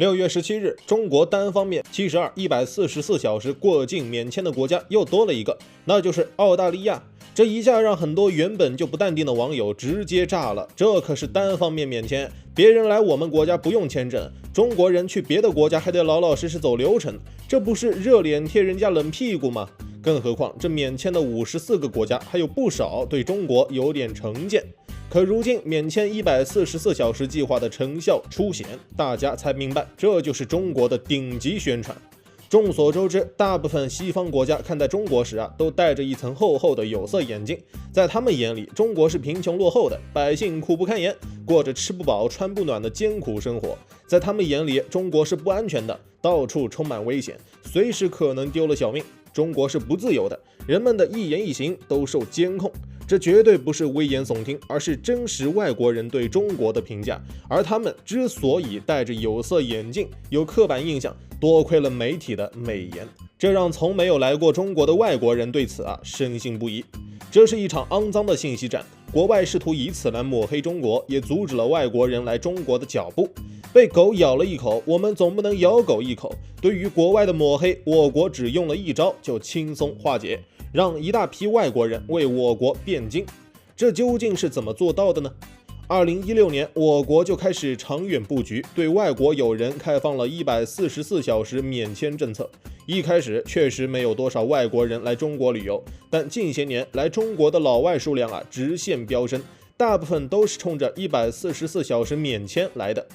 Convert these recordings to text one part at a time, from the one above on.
6月17日，中国单方面72、144小时过境免签的国家又多了一个，那就是澳大利亚。这一下让很多原本就不淡定的网友直接炸了，这可是单方面免签，别人来我们国家不用签证，中国人去别的国家还得老老实实走流程，这不是热脸贴人家冷屁股吗？更何况这免签的54个国家还有不少对中国有点成见。可如今免签144小时计划的成效初显，大家才明白，这就是中国的顶级宣传。众所周知，大部分西方国家看待中国时都戴着一层厚厚的有色眼镜，在他们眼里，中国是贫穷落后的，百姓苦不堪言，过着吃不饱穿不暖的艰苦生活。在他们眼里，中国是不安全的，到处充满危险，随时可能丢了小命。中国是不自由的，人们的一言一行都受监控。这绝对不是危言耸听，而是真实外国人对中国的评价。而他们之所以戴着有色眼镜，有刻板印象，多亏了媒体的美颜，这让从没有来过中国的外国人对此深信不疑。这是一场肮脏的信息战，国外试图以此来抹黑中国，也阻止了外国人来中国的脚步。被狗咬了一口，我们总不能咬狗一口。对于国外的抹黑，我国只用了一招就轻松化解，让一大批外国人为我国辩经。这究竟是怎么做到的呢？2016年，我国就开始长远布局，对外国友人开放了144小时免签政策。一开始确实没有多少外国人来中国旅游，但近些年来中国的老外数量直线飙升，大部分都是冲着144小时免签来的。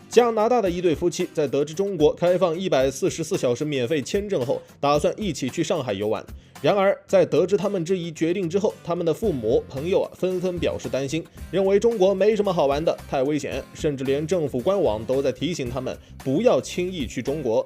加拿大的一对夫妻在得知中国开放144小时免费签证后，打算一起去上海游玩。然而，在得知他们这一决定之后，他们的父母、朋友纷纷表示担心，认为中国没什么好玩的，太危险，甚至连政府官网都在提醒他们不要轻易去中国。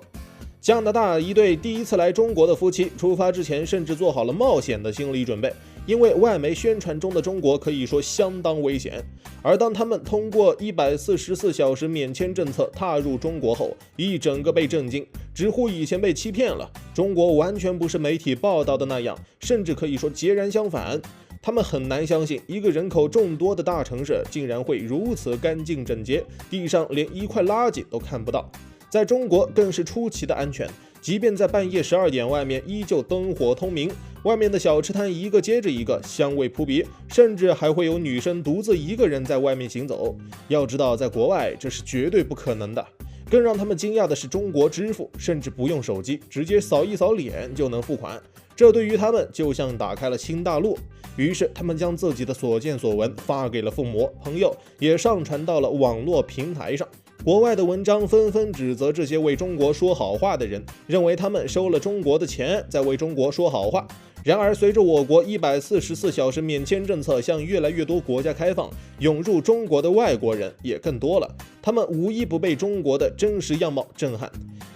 加拿大一对第一次来中国的夫妻出发之前，甚至做好了冒险的心理准备，因为外媒宣传中的中国可以说相当危险。而当他们通过144小时免签政策踏入中国后，一整个被震惊，直呼以前被欺骗了，中国完全不是媒体报道的那样，甚至可以说截然相反。他们很难相信一个人口众多的大城市竟然会如此干净整洁，地上连一块垃圾都看不到。在中国更是出奇的安全，即便在半夜12点，外面依旧灯火通明，外面的小吃摊一个接着一个，香味扑鼻，甚至还会有女生独自一个人在外面行走。要知道，在国外这是绝对不可能的。更让他们惊讶的是，中国支付甚至不用手机，直接扫一扫脸就能付款，这对于他们就像打开了新大陆。于是他们将自己的所见所闻发给了父母、朋友，也上传到了网络平台上。国外的文章纷纷指责这些为中国说好话的人，认为他们收了中国的钱在为中国说好话。然而，随着我国144小时免签政策向越来越多国家开放，涌入中国的外国人也更多了，他们无一不被中国的真实样貌震撼。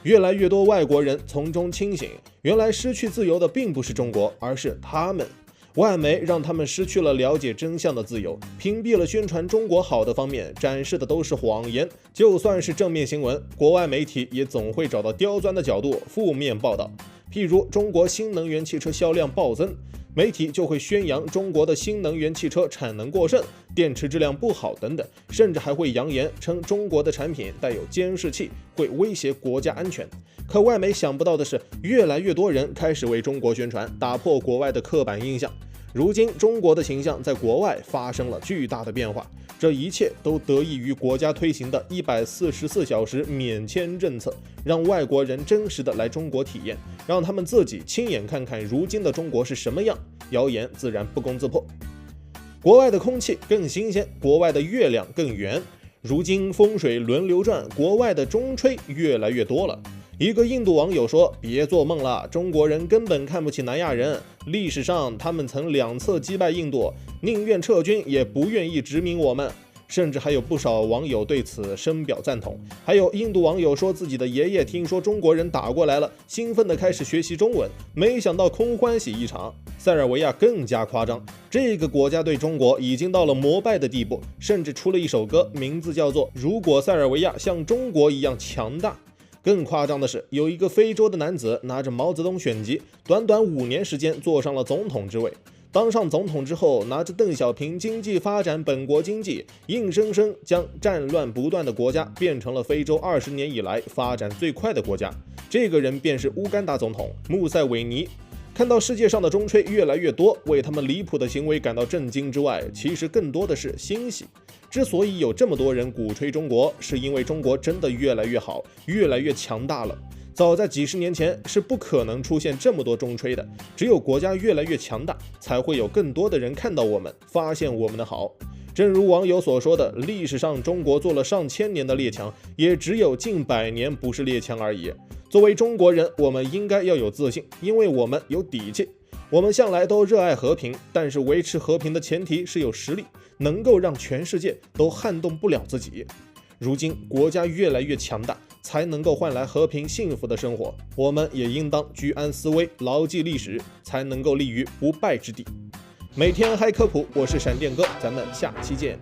越来越多外国人从中清醒，原来失去自由的并不是中国，而是他们。外媒让他们失去了了解真相的自由，屏蔽了宣传中国好的方面，展示的都是谎言。就算是正面新闻，国外媒体也总会找到刁钻的角度负面报道。譬如中国新能源汽车销量暴增，媒体就会宣扬中国的新能源汽车产能过剩，电池质量不好等等，甚至还会扬言称中国的产品带有监视器，会威胁国家安全。可外媒想不到的是，越来越多人开始为中国宣传，打破国外的刻板印象。如今中国的形象在国外发生了巨大的变化，这一切都得益于国家推行的144小时免签政策，让外国人真实的来中国体验，让他们自己亲眼看看如今的中国是什么样，谣言自然不攻自破。国外的空气更新鲜，国外的月亮更圆，如今风水轮流转，国外的中吹越来越多了。一个印度网友说，别做梦了，中国人根本看不起南亚人，历史上他们曾2次击败印度，宁愿撤军也不愿意殖民我们。甚至还有不少网友对此深表赞同。还有印度网友说，自己的爷爷听说中国人打过来了，兴奋地开始学习中文，没想到空欢喜一场。塞尔维亚更加夸张，这个国家对中国已经到了膜拜的地步，甚至出了一首歌，名字叫做《如果塞尔维亚像中国一样强大》。更夸张的是，有一个非洲的男子拿着毛泽东选集，短短5年时间坐上了总统之位。当上总统之后，拿着邓小平经济发展本国经济，硬生生将战乱不断的国家变成了非洲20年以来发展最快的国家。这个人便是乌干达总统穆塞韦尼。看到世界上的中吹越来越多，为他们离谱的行为感到震惊之外，其实更多的是欣喜。之所以有这么多人鼓吹中国，是因为中国真的越来越好，越来越强大了。早在几十年前是不可能出现这么多中吹的，只有国家越来越强大，才会有更多的人看到我们，发现我们的好。正如网友所说的，历史上中国做了上千年的列强，也只有近100年不是列强而已。作为中国人，我们应该要有自信，因为我们有底气。我们向来都热爱和平，但是维持和平的前提是有实力，能够让全世界都撼动不了自己。如今国家越来越强大，才能够换来和平幸福的生活。我们也应当居安思危，牢记历史，才能够立于不败之地。每天嗨科普，我是闪电哥，咱们下期见。